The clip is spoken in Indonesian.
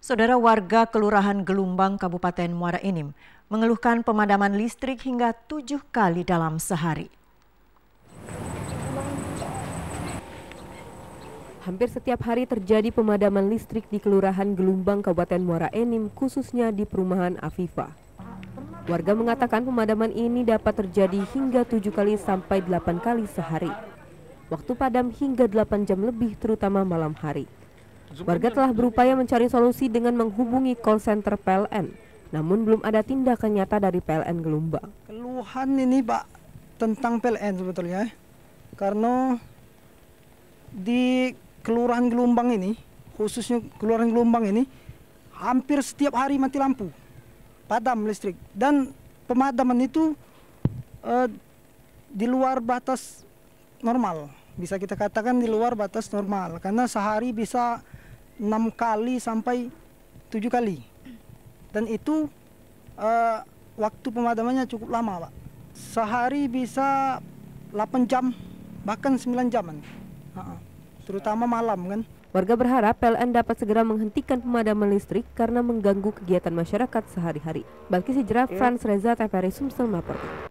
Saudara warga Kelurahan Gelumbang, Kabupaten Muara Enim mengeluhkan pemadaman listrik hingga 7 kali dalam sehari. Hampir setiap hari terjadi pemadaman listrik di Kelurahan Gelumbang, Kabupaten Muara Enim, khususnya di perumahan Afifa. Warga mengatakan pemadaman ini dapat terjadi hingga 7 kali sampai 8 kali sehari. Waktu padam hingga 8 jam lebih, terutama malam hari. Warga telah berupaya mencari solusi dengan menghubungi call center PLN, namun belum ada tindakan nyata dari PLN Gelumbang. Keluhan ini Pak tentang PLN sebetulnya, karena di Kelurahan Gelumbang ini, khususnya Kelurahan Gelumbang ini, hampir setiap hari mati lampu, padam listrik, dan pemadaman itu di luar batas normal, bisa kita katakan di luar batas normal, karena sehari bisa 6 kali sampai 7 kali, dan itu waktu pemadamannya cukup lama Pak. Sehari bisa 8 jam bahkan 9 jaman, terutama malam kan. Warga berharap PLN dapat segera menghentikan pemadaman listrik karena mengganggu kegiatan masyarakat sehari-hari. Balkis Hijrah, Frans Reza, TVRI Sumsel melaporkan.